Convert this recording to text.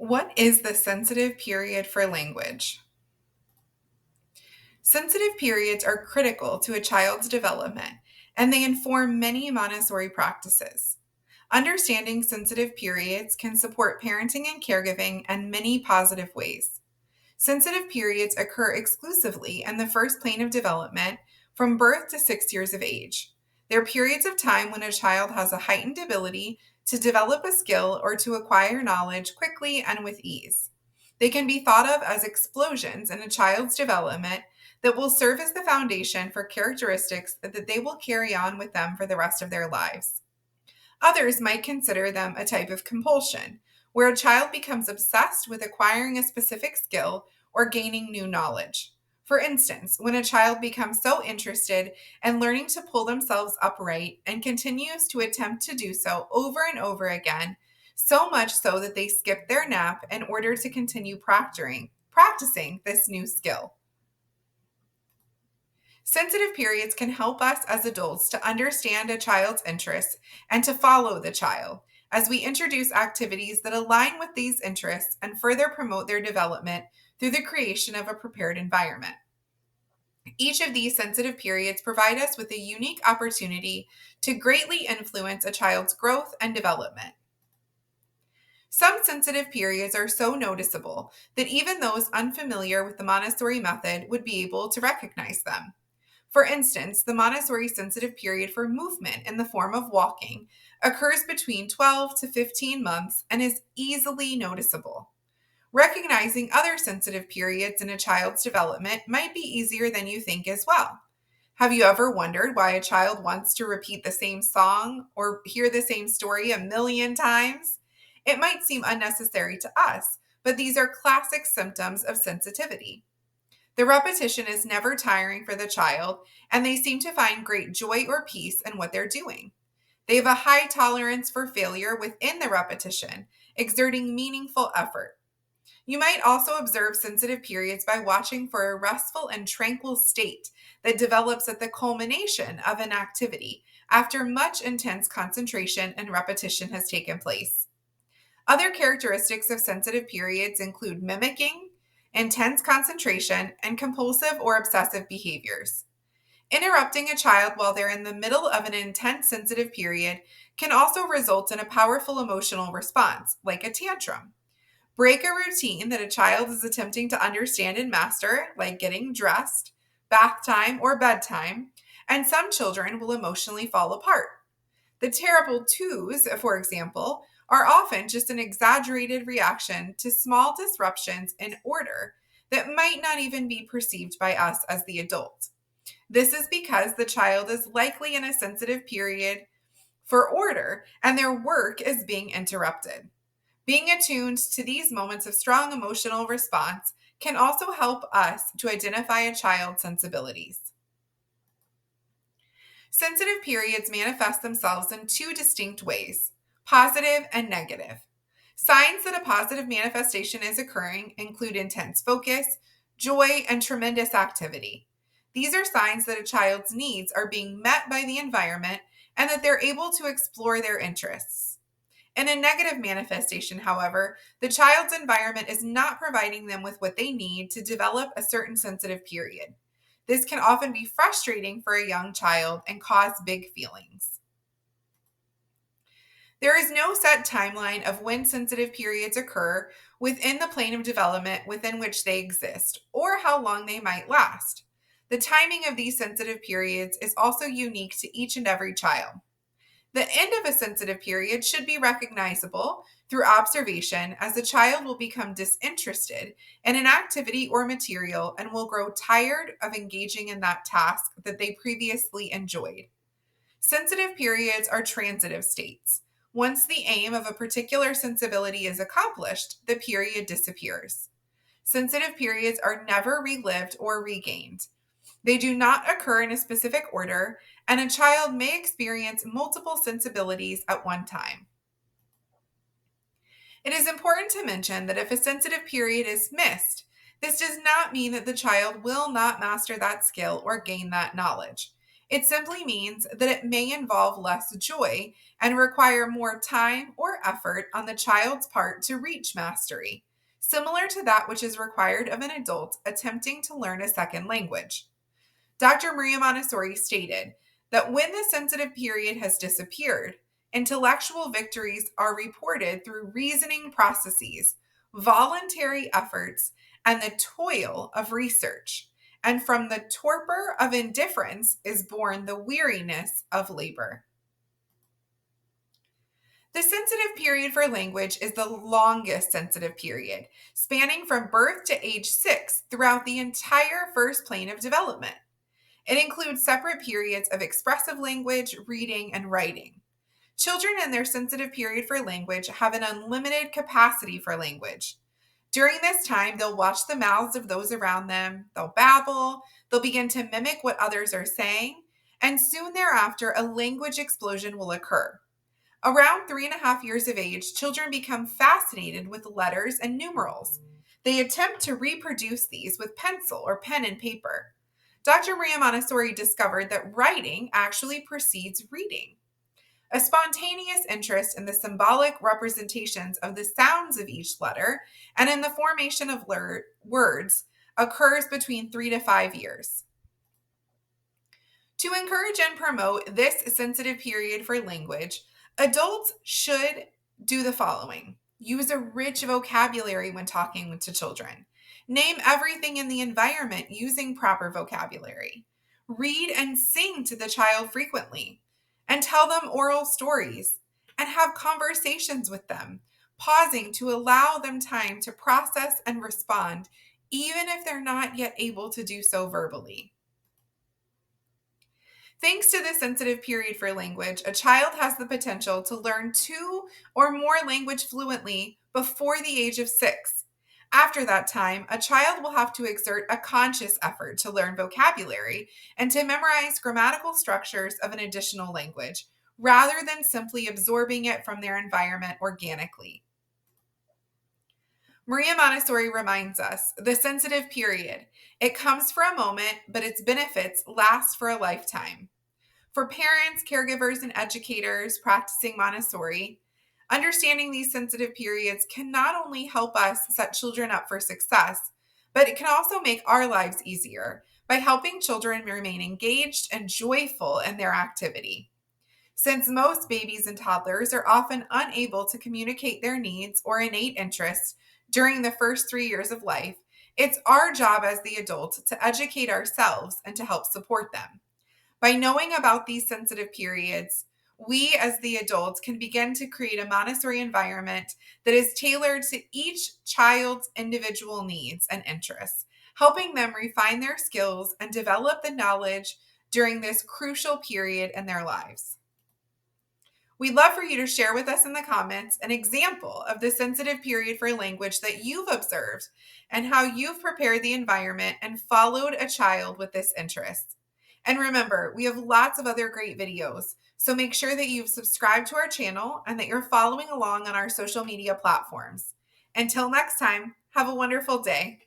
What is the sensitive period for language? Sensitive periods are critical to a child's development, and they inform many Montessori practices. Understanding sensitive periods can support parenting and caregiving in many positive ways. Sensitive periods occur exclusively in the first plane of development from birth to 6 years of age. They're periods of time when a child has a heightened ability to develop a skill or to acquire knowledge quickly and with ease. They can be thought of as explosions in a child's development that will serve as the foundation for characteristics that they will carry on with them for the rest of their lives. Others might consider them a type of compulsion, where a child becomes obsessed with acquiring a specific skill or gaining new knowledge. For instance, when a child becomes so interested in learning to pull themselves upright and continues to attempt to do so over and over again, so much so that they skip their nap in order to continue practicing this new skill. Sensitive periods can help us as adults to understand a child's interests and to follow the child as we introduce activities that align with these interests and further promote their development through the creation of a prepared environment. Each of these sensitive periods provide us with a unique opportunity to greatly influence a child's growth and development. Some sensitive periods are so noticeable that even those unfamiliar with the Montessori method would be able to recognize them. For instance, the Montessori sensitive period for movement in the form of walking occurs between 12 to 15 months and is easily noticeable. Recognizing other sensitive periods in a child's development might be easier than you think as well. Have you ever wondered why a child wants to repeat the same song or hear the same story a million times? It might seem unnecessary to us, but these are classic symptoms of sensitivity. The repetition is never tiring for the child, and they seem to find great joy or peace in what they're doing. They have a high tolerance for failure within the repetition, exerting meaningful effort. You might also observe sensitive periods by watching for a restful and tranquil state that develops at the culmination of an activity after much intense concentration and repetition has taken place. Other characteristics of sensitive periods include mimicking, intense concentration, and compulsive or obsessive behaviors. Interrupting a child while they're in the middle of an intense sensitive period can also result in a powerful emotional response, like a tantrum. Break a routine that a child is attempting to understand and master, like getting dressed, bath time, or bedtime, and some children will emotionally fall apart. The terrible twos, for example, are often just an exaggerated reaction to small disruptions in order that might not even be perceived by us as the adult. This is because the child is likely in a sensitive period for order and their work is being interrupted. Being attuned to these moments of strong emotional response can also help us to identify a child's sensibilities. Sensitive periods manifest themselves in two distinct ways: positive and negative. Signs that a positive manifestation is occurring include intense focus, joy, and tremendous activity. These are signs that a child's needs are being met by the environment and that they're able to explore their interests. In a negative manifestation, however, the child's environment is not providing them with what they need to develop a certain sensitive period. This can often be frustrating for a young child and cause big feelings. There is no set timeline of when sensitive periods occur within the plane of development within which they exist, or how long they might last. The timing of these sensitive periods is also unique to each and every child. The end of a sensitive period should be recognizable through observation, as the child will become disinterested in an activity or material and will grow tired of engaging in that task that they previously enjoyed. Sensitive periods are transitive states. Once the aim of a particular sensibility is accomplished, the period disappears. Sensitive periods are never relived or regained. They do not occur in a specific order, and a child may experience multiple sensibilities at one time. It is important to mention that if a sensitive period is missed, this does not mean that the child will not master that skill or gain that knowledge. It simply means that it may involve less joy and require more time or effort on the child's part to reach mastery, similar to that which is required of an adult attempting to learn a second language. Dr. Maria Montessori stated that when the sensitive period has disappeared, intellectual victories are reported through reasoning processes, voluntary efforts, and the toil of research. And from the torpor of indifference is born the weariness of labor. The sensitive period for language is the longest sensitive period, spanning from birth to age 6 throughout the entire first plane of development. It includes separate periods of expressive language, reading, and writing. Children in their sensitive period for language have an unlimited capacity for language. During this time, they'll watch the mouths of those around them, they'll babble, they'll begin to mimic what others are saying, and soon thereafter, a language explosion will occur. Around 3.5 years of age, children become fascinated with letters and numerals. They attempt to reproduce these with pencil or pen and paper. Dr. Maria Montessori discovered that writing actually precedes reading. A spontaneous interest in the symbolic representations of the sounds of each letter and in the formation of words occurs between 3 to 5 years. To encourage and promote this sensitive period for language, adults should do the following. Use a rich vocabulary when talking to children. Name everything in the environment using proper vocabulary. Read and sing to the child frequently. And tell them oral stories. And have conversations with them, pausing to allow them time to process and respond, even if they're not yet able to do so verbally. Thanks to the sensitive period for language, a child has the potential to learn 2 or more language fluently before the age of 6. After that time, a child will have to exert a conscious effort to learn vocabulary and to memorize grammatical structures of an additional language, rather than simply absorbing it from their environment organically. Maria Montessori reminds us the sensitive period. It comes for a moment, but its benefits last for a lifetime. For parents, caregivers, and educators practicing Montessori, understanding these sensitive periods can not only help us set children up for success, but it can also make our lives easier by helping children remain engaged and joyful in their activity. Since most babies and toddlers are often unable to communicate their needs or innate interests during the first 3 years of life, it's our job as the adult to educate ourselves and to help support them. By knowing about these sensitive periods, we as the adults can begin to create a Montessori environment that is tailored to each child's individual needs and interests, helping them refine their skills and develop the knowledge during this crucial period in their lives. We'd love for you to share with us in the comments an example of the sensitive period for language that you've observed and how you've prepared the environment and followed a child with this interest. And remember, we have lots of other great videos, so make sure that you've subscribed to our channel and that you're following along on our social media platforms. Until next time, have a wonderful day.